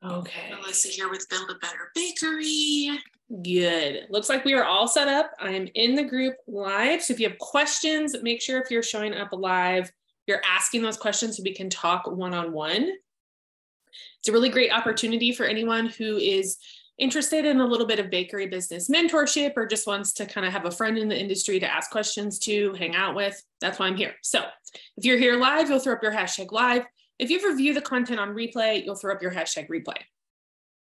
Okay. Melissa here with Build a Better Bakery. Good. Looks like we are all set up. I am in the group live. So if you have questions, make sure if you're showing up live, you're asking those questions so we can talk one-on-one. It's a really great opportunity for anyone who is interested in a little bit of bakery business mentorship or just wants to kind of have a friend in the industry to ask questions to, hang out with. That's why I'm here. So if you're here live, you'll throw up your hashtag live. If you've reviewed the content on replay, you'll throw up your hashtag replay.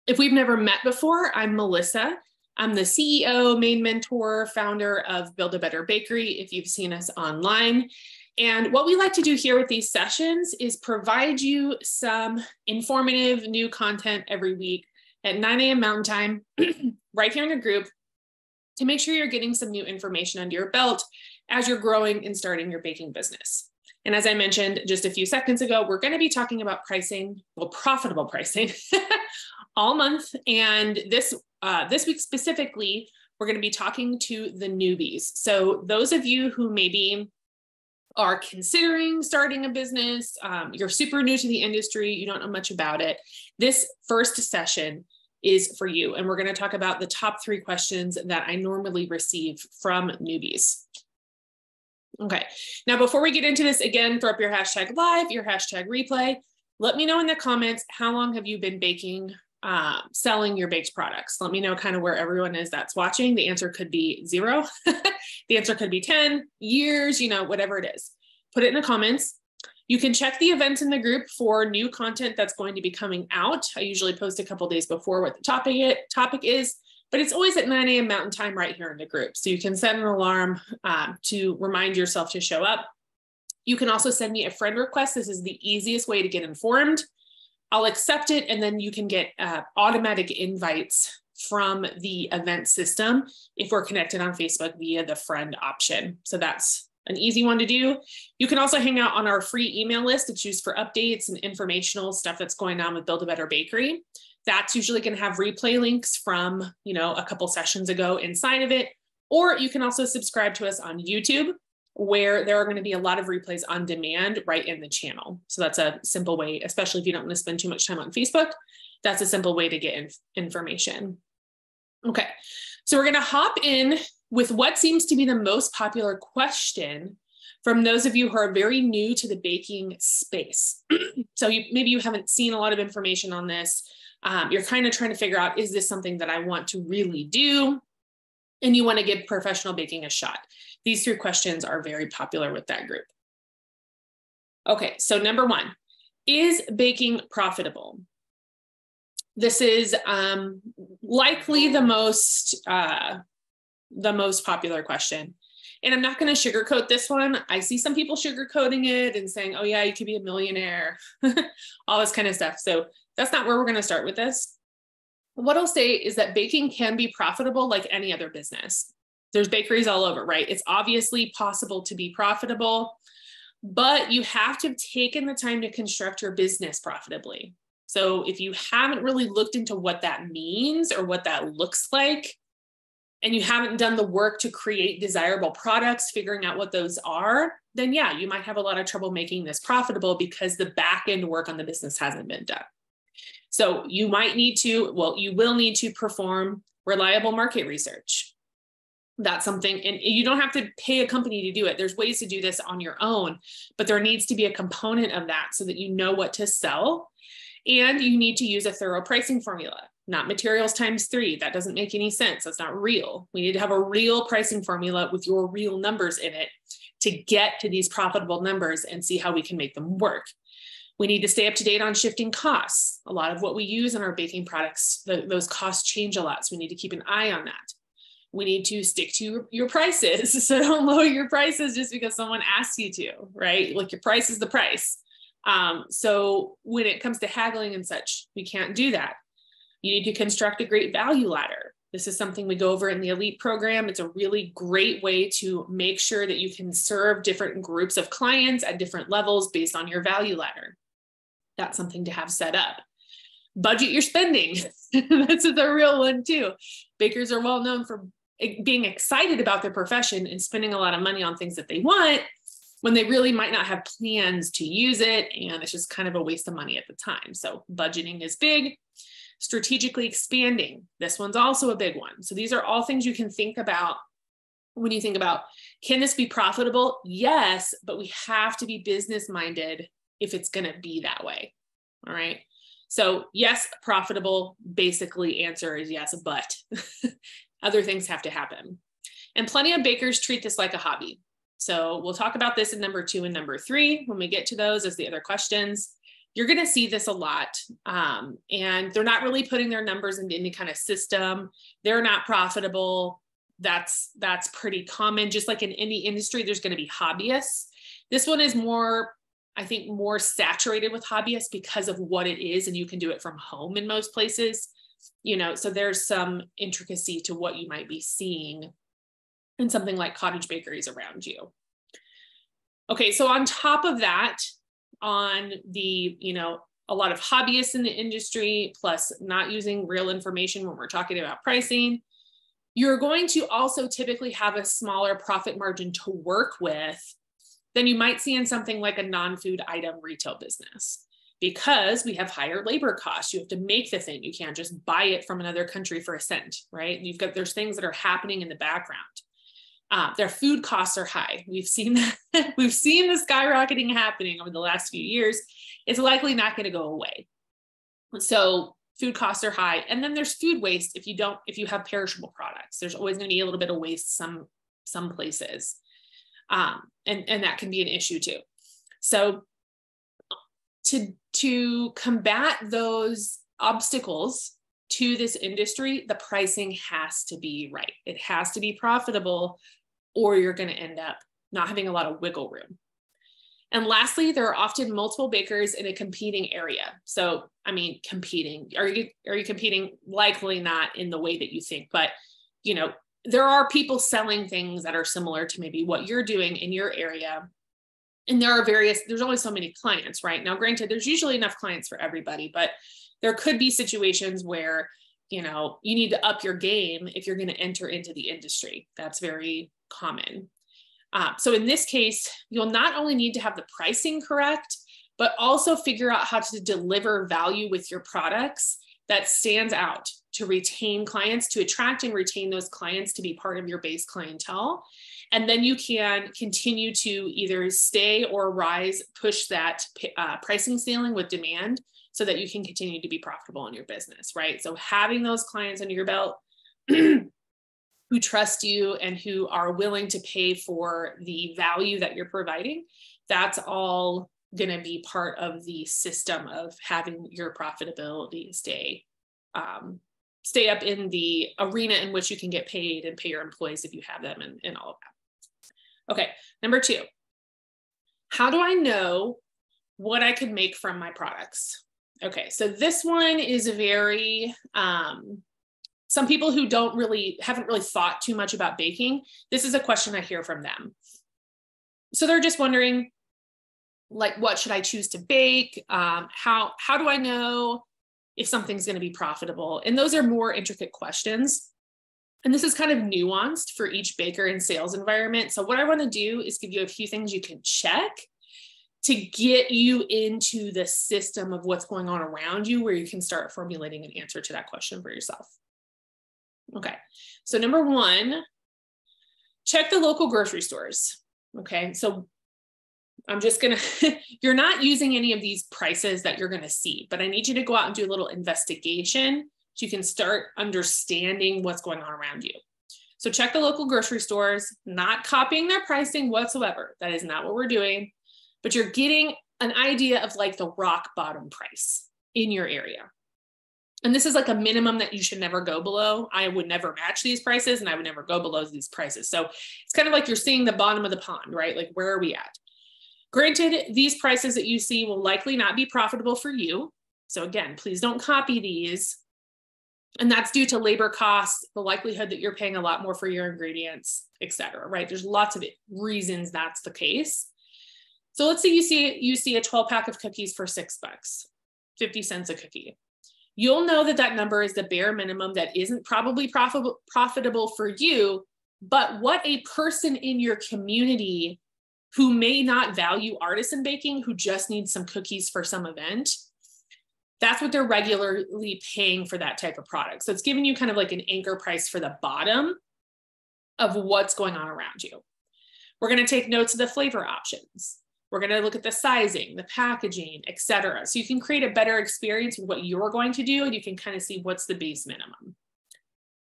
If we've never met before, I'm Melissa. I'm the CEO, main mentor, founder of Build a Better Bakery, if you've seen us online. And what we like to do here with these sessions is provide you some informative new content every week at 9 a.m. Mountain Time, right here in the group, to make sure you're getting some new information under your belt as you're growing and starting your baking business. And as I mentioned just a few seconds ago, we're going to be talking about pricing, well, profitable pricing all month. And this week specifically, we're going to be talking to the newbies. So those of you who maybe are considering starting a business, you're super new to the industry, you don't know much about it, this first session is for you. And we're going to talk about the top 3 questions that I normally receive from newbies. Okay, now before we get into this, again, throw up your hashtag live, your hashtag replay. Let me know in the comments, how long have you been baking, selling your baked products? Let me know kind of where everyone is that's watching. The answer could be 0. The answer could be 10 years, whatever it is. Put it in the comments. You can check the events in the group for new content that's going to be coming out. I usually post a couple days before what the topic is. But it's always at 9 a.m. Mountain Time right here in the group. So you can set an alarm to remind yourself to show up. You can also send me a friend request. This is the easiest way to get informed. I'll accept it, and then you can get automatic invites from the event system if we're connected on Facebook via the friend option. So that's an easy one to do. You can also hang out on our free email list. It's used for updates and informational stuff that's going on with Build a Better Bakery. That's usually going to have replay links from, a couple sessions ago inside of it. Or you can also subscribe to us on YouTube, where there are going to be a lot of replays on demand right in the channel. So that's a simple way, especially if you don't want to spend too much time on Facebook, that's a simple way to get information. Okay, so we're going to hop in with what seems to be the most popular question from those of you who are very new to the baking space. So maybe you haven't seen a lot of information on this. You're kind of trying to figure out, is this something that I want to really do? And you want to give professional baking a shot. These 3 questions are very popular with that group. Okay, so number 1, is baking profitable? This is likely the most popular question. And I'm not going to sugarcoat this one. I see some people sugarcoating it and saying, oh yeah, you could be a millionaire, all this kind of stuff. So that's not where we're going to start with this. What I'll say is that baking can be profitable like any other business. There's bakeries all over, right? It's obviously possible to be profitable, but you have to have taken the time to construct your business profitably. So if you haven't really looked into what that means or what that looks like, and you haven't done the work to create desirable products, figuring out what those are, then yeah, you might have a lot of trouble making this profitable because the back end work on the business hasn't been done. So you might need to, you will need to perform reliable market research. That's something, and you don't have to pay a company to do it. There's ways to do this on your own, but there needs to be a component of that so that you know what to sell. And you need to use a thorough pricing formula, not materials times 3. That doesn't make any sense. That's not real. We need to have a real pricing formula with your real numbers in it to get to these profitable numbers and see how we can make them work. We need to stay up to date on shifting costs. A lot of what we use in our baking products, those costs change a lot. So we need to keep an eye on that. We need to stick to your prices. So don't lower your prices just because someone asks you to, right? Like your price is the price. So when it comes to haggling and such, we can't do that. You need to construct a great value ladder. This is something we go over in the elite program. It's a really great way to make sure that you can serve different groups of clients at different levels based on your value ladder. That's something to have set up. Budget your spending. That's the real one too. Bakers are well known for being excited about their profession and spending a lot of money on things that they want, when they really might not have plans to use it, and it's just kind of a waste of money at the time. So budgeting is big. Strategically expanding. This one's also a big one. So these are all things you can think about when you think about, can this be profitable? Yes, but we have to be business minded if it's going to be that way. All right. So yes, profitable, basically answer is yes, but other things have to happen. And plenty of bakers treat this like a hobby. So we'll talk about this in number 2 and number 3 when we get to those as the other questions. You're going to see this a lot. And they're not really putting their numbers into any kind of system. They're not profitable. That's pretty common. Just like in any industry, there's going to be hobbyists. This one is more, I think, more saturated with hobbyists because of what it is. And you can do it from home in most places, you know, so there's some intricacy to what you might be seeing in something like cottage bakeries around you. Okay. So on top of that, on the, you know, a lot of hobbyists in the industry, plus not using real information when we're talking about pricing, you're going to also typically have a smaller profit margin to work with than you might see in something like a non-food item retail business, because we have higher labor costs. You have to make the thing. You can't just buy it from another country for a cent, right? There's things that are happening in the background. Their food costs are high. We've seen that. We've seen the skyrocketing happening over the last few years. It's likely not going to go away. So food costs are high. And then there's food waste. If you have perishable products, there's always going to be a little bit of waste some places. And that can be an issue too. So to combat those obstacles to this industry, the pricing has to be right. It has to be profitable, or you're going to end up not having a lot of wiggle room. And lastly, there are often multiple bakers in a competing area. So, I mean, competing, are you competing? Likely not in the way that you think, but, you know, there are people selling things that are similar to maybe what you're doing in your area. And there's only so many clients, right? Now, granted, there's usually enough clients for everybody, but there could be situations where, you know, you need to up your game if you're going to enter into the industry. That's very common. So in this case, you'll not only need to have the pricing correct, but also figure out how to deliver value with your products that stands out to retain clients, to attract and retain those clients to be part of your base clientele. And then you can continue to either stay or rise, push that pricing ceiling with demand so that you can continue to be profitable in your business, right? So having those clients under your belt who trust you and who are willing to pay for the value that you're providing, that's all going to be part of the system of having your profitability stay up in the arena in which you can get paid and pay your employees if you have them and all of that. Okay, number 2, how do I know what I could make from my products? Okay, so this one is very, some people who haven't really thought too much about baking, this is a question I hear from them. So they're just wondering, like, what should I choose to bake? How do I know if something's going to be profitable? And those are more intricate questions. And this is kind of nuanced for each baker and sales environment. So what I want to do is give you a few things you can check to get you into the system of what's going on around you, where you can start formulating an answer to that question for yourself. Okay, so number 1, check the local grocery stores. Okay, so I'm just gonna, you're not using any of these prices that you're gonna see, but I need you to go out and do a little investigation so you can start understanding what's going on around you. So check the local grocery stores, not copying their pricing whatsoever. That is not what we're doing, but you're getting an idea of like the rock bottom price in your area. And this is like a minimum that you should never go below. I would never match these prices and I would never go below these prices. So it's kind of like you're seeing the bottom of the pond, right? Like, where are we at? Granted, these prices that you see will likely not be profitable for you. So again, please don't copy these. And that's due to labor costs, the likelihood that you're paying a lot more for your ingredients, et cetera, right? There's lots of reasons that's the case. So let's say you see a 12-pack of cookies for $6, 50 cents a cookie. You'll know that that number is the bare minimum that isn't probably profitable for you, but what a person in your community who may not value artisan baking, who just needs some cookies for some event. That's what they're regularly paying for that type of product. So it's giving you kind of like an anchor price for the bottom of what's going on around you. We're going to take notes of the flavor options. We're going to look at the sizing, the packaging, etc. So you can create a better experience with what you're going to do, and you can kind of see what's the base minimum.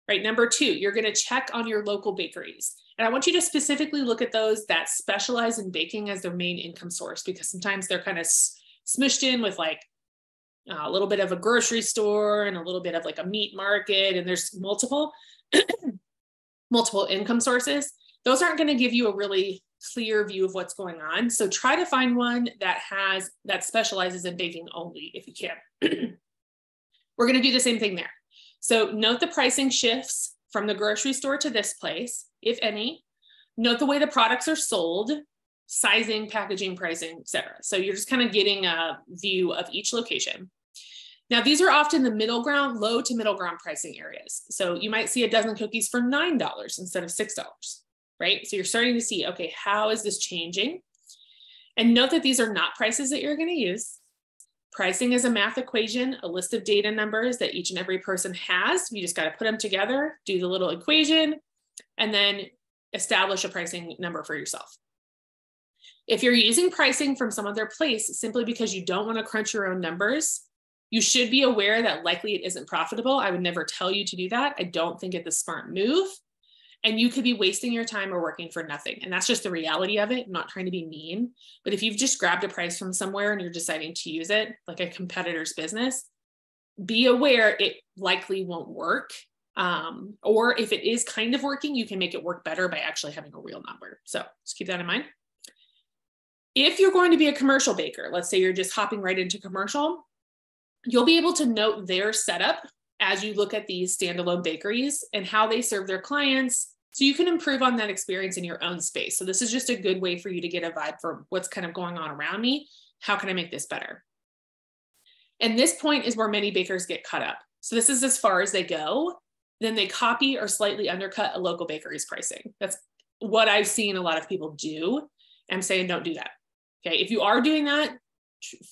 Right, number 2, you're going to check on your local bakeries. And I want you to specifically look at those that specialize in baking as their main income source, because sometimes they're kind of smushed in with like a little bit of a grocery store and a little bit of like a meat market, and there's multiple income sources. Those aren't going to give you a really clear view of what's going on. So try to find one that specializes in baking only if you can. We're going to do the same thing there. So note the pricing shifts from the grocery store to this place, if any. Note the way the products are sold, sizing, packaging, pricing, etc. So you're just kind of getting a view of each location. Now, these are often the middle ground, low to middle ground pricing areas. So you might see a dozen cookies for $9 instead of $6, right? So you're starting to see, okay, how is this changing? And note that these are not prices that you're going to use. Pricing is a math equation, a list of data numbers that each and every person has. You just got to put them together, do the little equation, and then establish a pricing number for yourself. If you're using pricing from some other place simply because you don't want to crunch your own numbers, you should be aware that likely it isn't profitable. I would never tell you to do that. I don't think it's a smart move. And you could be wasting your time or working for nothing. And that's just the reality of it. I'm not trying to be mean, but if you've just grabbed a price from somewhere and you're deciding to use it like a competitor's business, be aware it likely won't work. Or if it is kind of working, you can make it work better by actually having a real number. So just keep that in mind. If you're going to be a commercial baker, let's say you're just hopping right into commercial, you'll be able to note their setup as you look at these standalone bakeries and how they serve their clients, so you can improve on that experience in your own space. So this is just a good way for you to get a vibe for what's kind of going on around me. How can I make this better? And this point is where many bakers get caught up. So this is as far as they go. Then they copy or slightly undercut a local bakery's pricing. That's what I've seen a lot of people do. I'm saying don't do that. Okay, if you are doing that,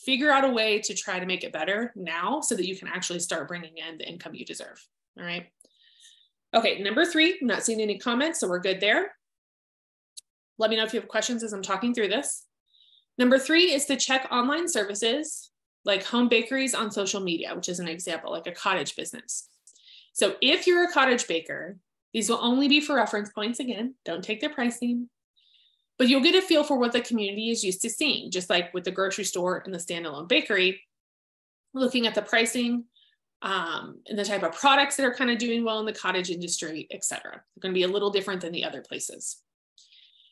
figure out a way to try to make it better now so that you can actually start bringing in the income you deserve. All right. Okay, number 3, I'm not seeing any comments, so we're good there. Let me know if you have questions as I'm talking through this. Number 3 is to check online services like home bakeries on social media, which is an example, like a cottage business. So if you're a cottage baker, these will only be for reference points. Again, don't take their pricing. But you'll get a feel for what the community is used to seeing, just like with the grocery store and the standalone bakery, looking at the pricing and the type of products that are kind of doing well in the cottage industry, et cetera. They're going to be a little different than the other places.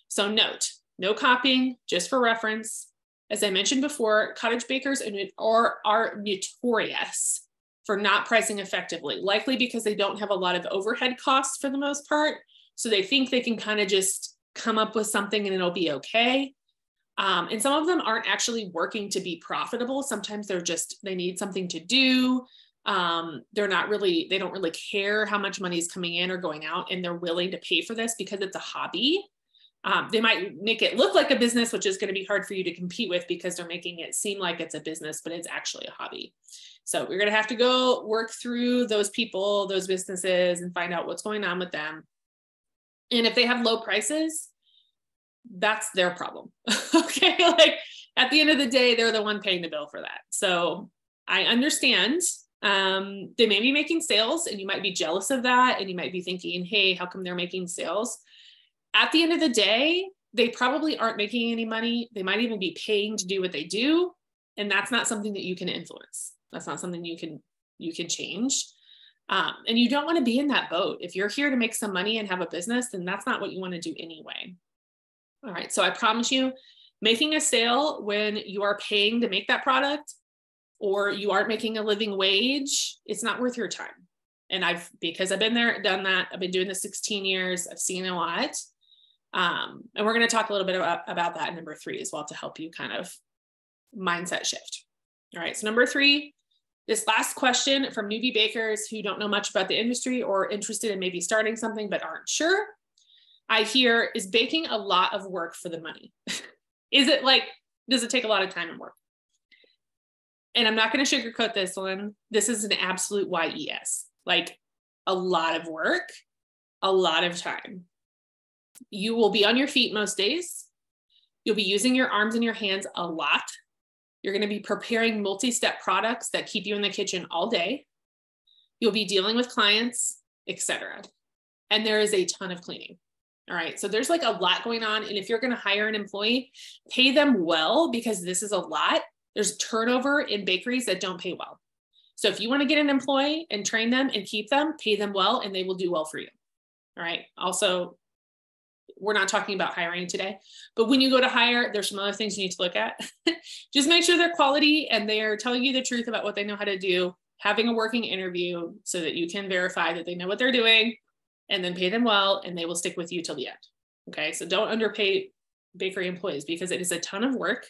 So note, no copying, just for reference. As I mentioned before, cottage bakers are notorious for not pricing effectively, likely because they don't have a lot of overhead costs for the most part. So they think they can kind of just come up with something and it'll be okay. And some of them aren't actually working to be profitable. Sometimes they need something to do. They don't really care how much money is coming in or going out, and they're willing to pay for this because it's a hobby. They might make it look like a business, which is going to be hard for you to compete with because they're making it seem like it's a business, but it's actually a hobby. So we're going to have to go work through those people, those businesses, and find out what's going on with them. And if they have low prices, that's their problem. Okay. Like at the end of the day, they're the one paying the bill for that. So I understand they may be making sales and you might be jealous of that. And you might be thinking, hey, how come they're making sales? At the end of the day, they probably aren't making any money. They might even be paying to do what they do. And that's not something that you can influence. That's not something you can change. And you don't want to be in that boat. If you're here to make some money and have a business, then that's not what you want to do anyway. All right. So I promise you, making a sale when you are paying to make that product or you aren't making a living wage, it's not worth your time. And because I've been there, done that. I've been doing this 16 years. I've seen a lot. And we're going to talk a little bit about that in number 3 as well to help you kind of mindset shift. All right. So number 3, this last question from newbie bakers who don't know much about the industry or interested in maybe starting something but aren't sure. I hear, is baking a lot of work for the money? Is it like, does it take a lot of time and work? And I'm not going to sugarcoat this one. This is an absolute YES, like a lot of work, a lot of time. You will be on your feet most days. You'll be using your arms and your hands a lot. You're going to be preparing multi-step products that keep you in the kitchen all day. You'll be dealing with clients, etc. And there is a ton of cleaning. All right. So there's like a lot going on. And if you're going to hire an employee, pay them well, because this is a lot. There's turnover in bakeries that don't pay well. So if you want to get an employee and train them and keep them, pay them well, and they will do well for you. All right. Also, we're not talking about hiring today, but when you go to hire, there's some other things you need to look at. Just make sure they're quality and they're telling you the truth about what they know how to do, having a working interview so that you can verify that they know what they're doing, and then pay them well, and they will stick with you till the end. Okay. So don't underpay bakery employees, because it is a ton of work.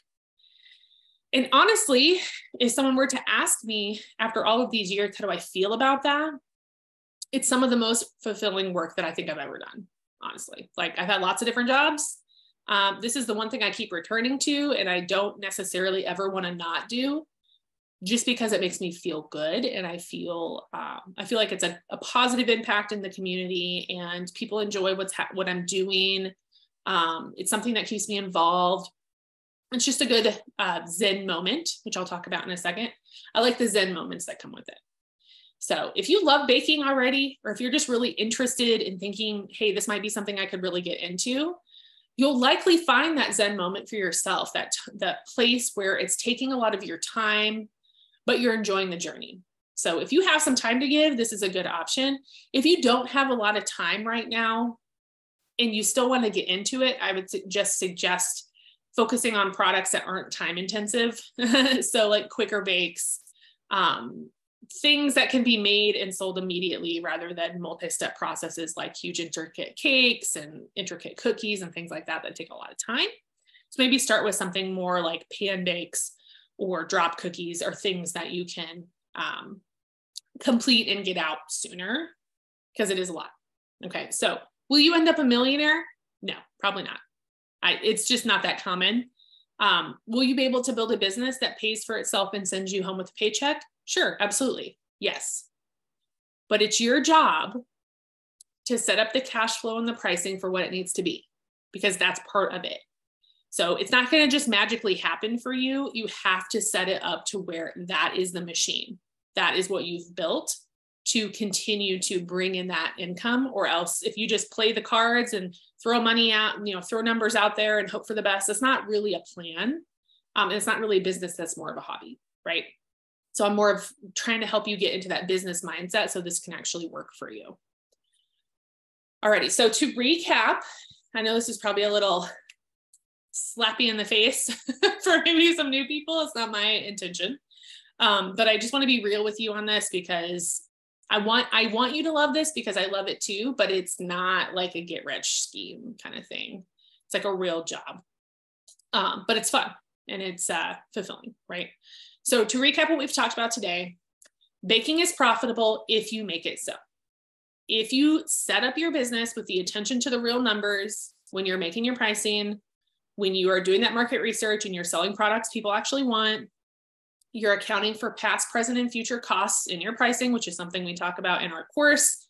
And honestly, if someone were to ask me after all of these years, how do I feel about that? It's some of the most fulfilling work that I think I've ever done, honestly. Like, I've had lots of different jobs. This is the one thing I keep returning to, and I don't necessarily ever want to not do, just because it makes me feel good. And I feel like it's a positive impact in the community, and people enjoy what I'm doing. It's something that keeps me involved. It's just a good Zen moment, which I'll talk about in a second. I like the Zen moments that come with it. So if you love baking already, or if you're just really interested in thinking, hey, this might be something I could really get into, you'll likely find that Zen moment for yourself, that place where it's taking a lot of your time, but you're enjoying the journey. So if you have some time to give, this is a good option. If you don't have a lot of time right now and you still want to get into it, I would just suggest focusing on products that aren't time intensive. So like quicker bakes, things that can be made and sold immediately, rather than multi-step processes like huge intricate cakes and intricate cookies and things like that take a lot of time. So maybe start with something more like pan bakes or drop cookies, or things that you can complete and get out sooner, because it is a lot. Okay, so will you end up a millionaire? No, probably not. It's just not that common. Will you be able to build a business that pays for itself and sends you home with a paycheck? Sure, absolutely. Yes. But it's your job to set up the cash flow and the pricing for what it needs to be, because that's part of it. So it's not going to just magically happen for you. You have to set it up to where that is the machine. That is what you've built to continue to bring in that income. Or else, if you just play the cards and throw money out, throw numbers out there and hope for the best, it's not really a plan. And it's not really a business. That's more of a hobby, right? So I'm more of trying to help you get into that business mindset so this can actually work for you. Alrighty, so to recap, I know this is probably a little slappy in the face for maybe some new people. It's not my intention. But I just want to be real with you on this, because I want you to love this, because I love it too, but it's not like a get rich scheme kind of thing. It's like a real job. But it's fun and it's fulfilling, right? So to recap what we've talked about today, baking is profitable if you make it so. If you set up your business with the attention to the real numbers, when you're making your pricing, when you are doing that market research and you're selling products people actually want, you're accounting for past, present, and future costs in your pricing, which is something we talk about in our course.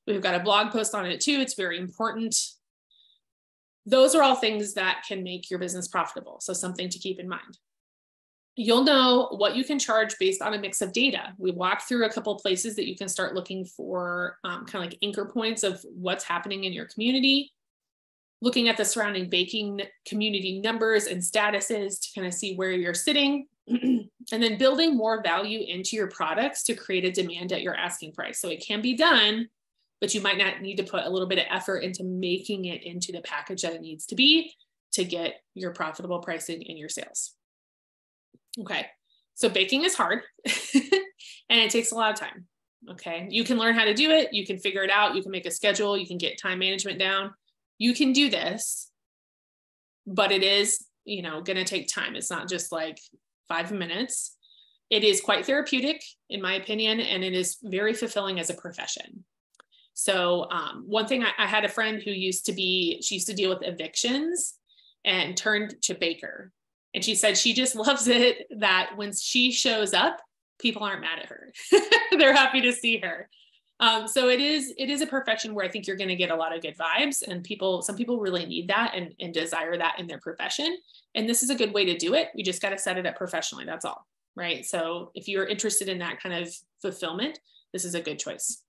We've got a blog post on it too. It's very important. Those are all things that can make your business profitable. So something to keep in mind. You'll know what you can charge based on a mix of data. We walked through a couple of places that you can start looking for kind of like anchor points of what's happening in your community, looking at the surrounding baking community numbers and statuses to kind of see where you're sitting, and then building more value into your products to create a demand at your asking price. So it can be done, but you might not need to put a little bit of effort into making it into the package that it needs to be to get your profitable pricing in your sales. Okay, so baking is hard and it takes a lot of time. Okay, you can learn how to do it. You can figure it out. You can make a schedule. You can get time management down. You can do this, but it is, going to take time. It's not just like 5 minutes. It is quite therapeutic, in my opinion, and it is very fulfilling as a profession. So one thing, I had a friend who she used to deal with evictions and turned to baker. And she said she just loves it that when she shows up, people aren't mad at her. They're happy to see her. So it is a profession where I think you're going to get a lot of good vibes, and some people really need that and desire that in their profession. And this is a good way to do it. You just got to set it up professionally. That's all, right? So if you're interested in that kind of fulfillment, this is a good choice.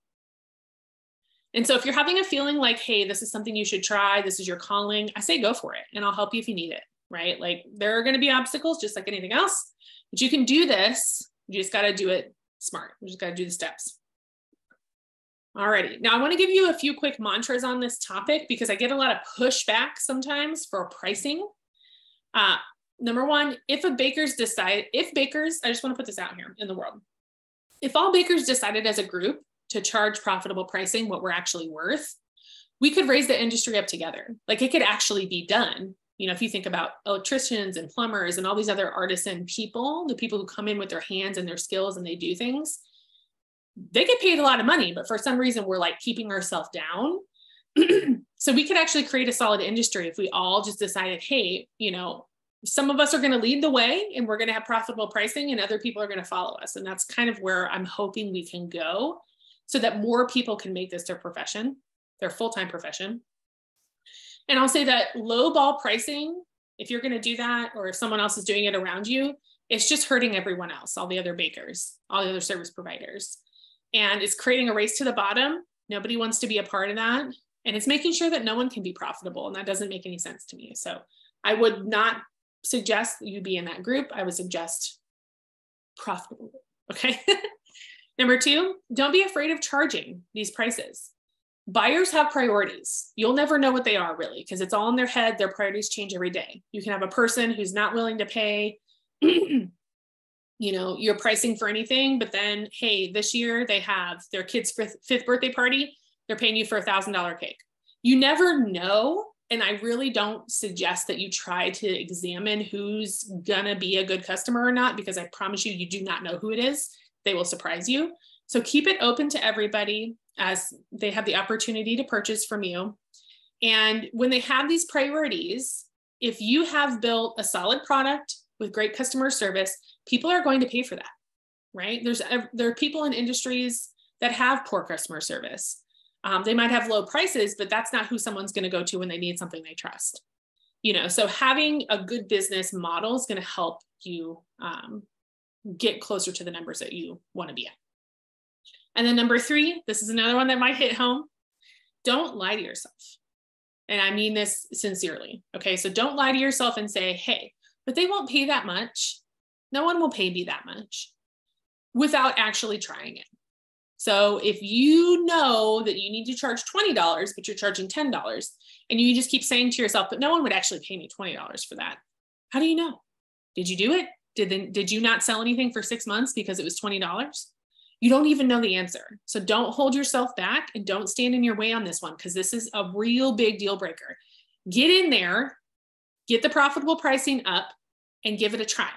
And so if you're having a feeling like, hey, this is something you should try, this is your calling, I say go for it, and I'll help you if you need it, right? Like there are going to be obstacles just like anything else, but you can do this. You just got to do it smart. You just got to do the steps. Alrighty, now I want to give you a few quick mantras on this topic because I get a lot of pushback sometimes for pricing. Number one, I just want to put this out here in the world. If all bakers decided as a group to charge profitable pricing what we're actually worth, we could raise the industry up together. Like it could actually be done. You know, if you think about electricians and plumbers and all these other artisan people, the people who come in with their hands and their skills and they do things, they get paid a lot of money, but for some reason we're like keeping ourselves down. So we could actually create a solid industry if we all just decided, hey, you know, some of us are going to lead the way and we're going to have profitable pricing and other people are going to follow us. And that's kind of where I'm hoping we can go so that more people can make this their profession, their full-time profession. And I'll say that low ball pricing, if you're going to do that, or if someone else is doing it around you, it's just hurting everyone else, all the other bakers, all the other service providers. And it's creating a race to the bottom. Nobody wants to be a part of that. And it's making sure that no one can be profitable. And that doesn't make any sense to me. So I would not suggest that you be in that group. I would suggest profitable. Okay. Number two, don't be afraid of charging these prices. Buyers have priorities. You'll never know what they are really, because it's all in their head. Their priorities change every day. You can have a person who's not willing to pay, you know, you're pricing for anything, but then, hey, this year they have their kid's fifth birthday party. They're paying you for $1,000 cake. You never know. And I really don't suggest that you try to examine who's gonna be a good customer or not, because I promise you, you do not know who it is. They will surprise you. So keep it open to everybody as they have the opportunity to purchase from you. And when they have these priorities, if you have built a solid product with great customer service, people are going to pay for that, right? There are people in industries that have poor customer service. They might have low prices, but that's not who someone's going to go to when they need something they trust. You know, so having a good business model is going to help you get closer to the numbers that you want to be at. And then number three, this is another one that might hit home. Don't lie to yourself. And I mean this sincerely. Okay, so don't lie to yourself and say, hey, but they won't pay that much. No one will pay me that much without actually trying it. So if you know that you need to charge $20, but you're charging $10, and you just keep saying to yourself, but no one would actually pay me $20 for that. How do you know? Did you do it? Did you not sell anything for 6 months because it was $20? You don't even know the answer. So don't hold yourself back and don't stand in your way on this one, because this is a real big deal breaker. Get in there, get the profitable pricing up, and give it a try.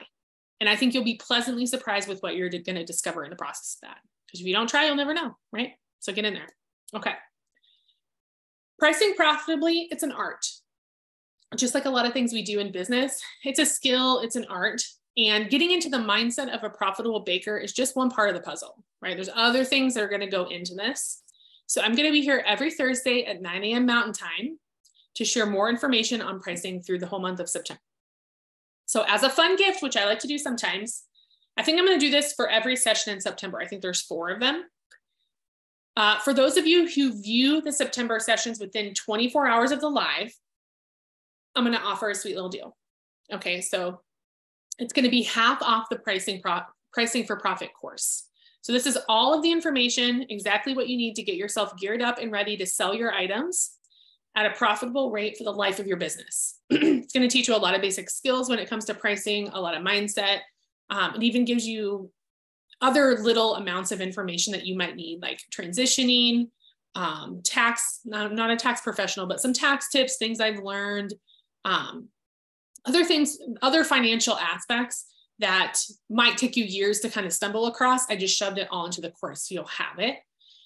And I think you'll be pleasantly surprised with what you're going to discover in the process of that. Because if you don't try, you'll never know, right? So get in there. Okay. Pricing profitably, it's an art. Just like a lot of things we do in business, it's a skill, it's an art. And getting into the mindset of a profitable baker is just one part of the puzzle, right? There's other things that are going to go into this. So I'm going to be here every Thursday at 9 a.m. Mountain Time to share more information on pricing through the whole month of September. So as a fun gift, which I like to do sometimes, I think I'm going to do this for every session in September. I think there's 4 of them. For those of you who view the September sessions within 24 hours of the live, I'm going to offer a sweet little deal. Okay, so it's going to be half off the pricing for profit course. So this is all of the information, exactly what you need to get yourself geared up and ready to sell your items at a profitable rate for the life of your business. It's going to teach you a lot of basic skills when it comes to pricing, a lot of mindset. It even gives you other little amounts of information that you might need, like transitioning, tax, not a tax professional, but some tax tips, things I've learned, other things, other financial aspects that might take you years to kind of stumble across. I just shoved it all into the course, so you'll have it.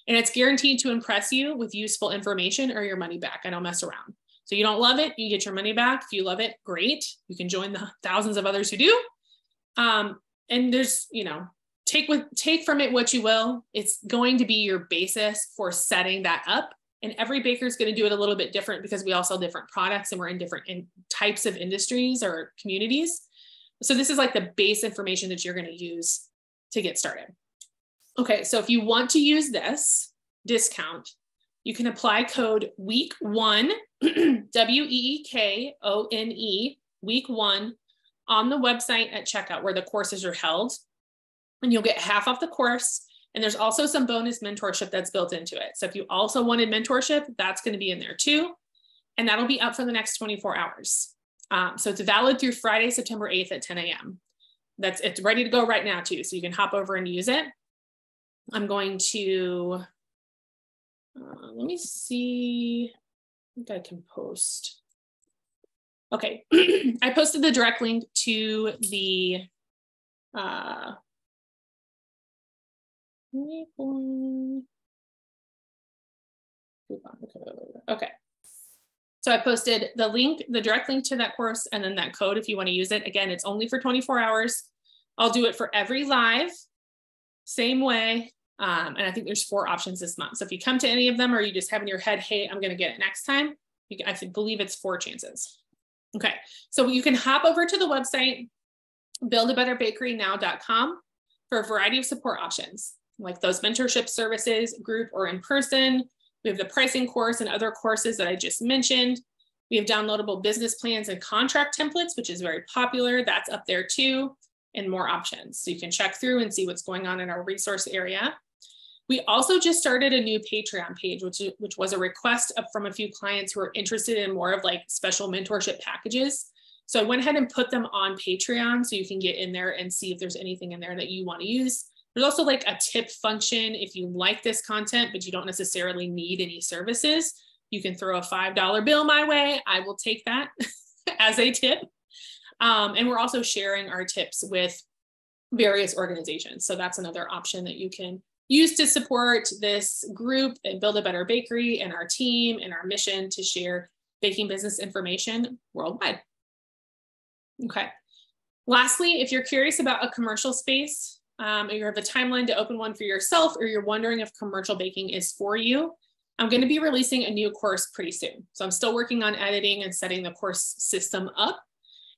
And it's guaranteed to impress you with useful information or your money back. I don't mess around. So you don't love it, you get your money back. If you love it, great. You can join the thousands of others who do. And there's, you know, take from it what you will. It's going to be your basis for setting that up. And every baker is going to do it a little bit different because we all sell different products and we're in different types of industries or communities. So this is like the base information that you're going to use to get started. Okay, so if you want to use this discount, you can apply code WEEK1, WEEKONE, week1 on the website at checkout where the courses are held. And you'll get half off the course. And there's also some bonus mentorship that's built into it. So if you also wanted mentorship, that's going to be in there too. And that'll be up for the next 24 hours. So it's valid through Friday, September 8th at 10 a.m. It's ready to go right now too. So you can hop over and use it. I'm going to, let me see, I think I can post. Okay, I posted the direct link to the, okay. So I posted the link, the direct link to that course, and then that code if you want to use it. Again, it's only for 24 hours. I'll do it for every live, same way. And I think there's 4 options this month. So if you come to any of them or you just have in your head, hey, I'm going to get it next time, I believe it's 4 chances. Okay, so you can hop over to the website, buildabetterbakerynow.com for a variety of support options, like those mentorship services, group or in person. We have the pricing course and other courses that I just mentioned. We have downloadable business plans and contract templates, which is very popular. That's up there too, and more options. So you can check through and see what's going on in our resource area. We also just started a new Patreon page, which was a request from a few clients who are interested in more of like special mentorship packages. So I went ahead and put them on Patreon so you can get in there and see if there's anything in there that you want to use. There's also like a tip function. If you like this content, but you don't necessarily need any services, you can throw a $5 bill my way. I will take that as a tip. And we're also sharing our tips with various organizations. So that's another option that you can use to support this group and Build a Better Bakery and our team and our mission to share baking business information worldwide. Okay. Lastly, if you're curious about a commercial space, or you have a timeline to open one for yourself, or you're wondering if commercial baking is for you, I'm going to be releasing a new course pretty soon. So I'm still working on editing and setting the course system up.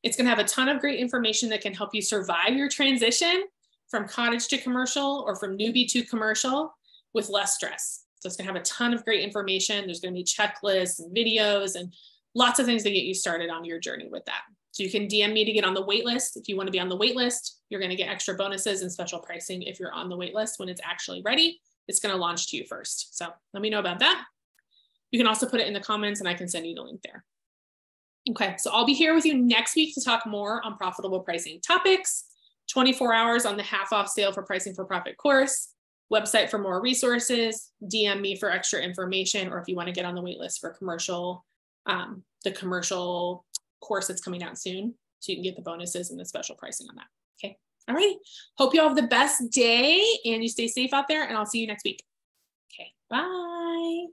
It's going to have a ton of great information that can help you survive your transition from cottage to commercial or from newbie to commercial with less stress. So it's going to have a ton of great information. There's going to be checklists and videos and lots of things to get you started on your journey with that. So you can DM me to get on the wait list. If you want to be on the wait list, you're going to get extra bonuses and special pricing if you're on the wait list. When it's actually ready, it's going to launch to you first. So let me know about that. You can also put it in the comments and I can send you the link there. Okay, so I'll be here with you next week to talk more on profitable pricing topics, 24 hours on the half off sale for Pricing for Profit course, website for more resources, DM me for extra information, or if you want to get on the wait list for commercial, the commercial course that's coming out soon, so you can get the bonuses and the special pricing on that. Okay, all right. Hope you all have the best day and you stay safe out there, and I'll see you next week. Okay, bye.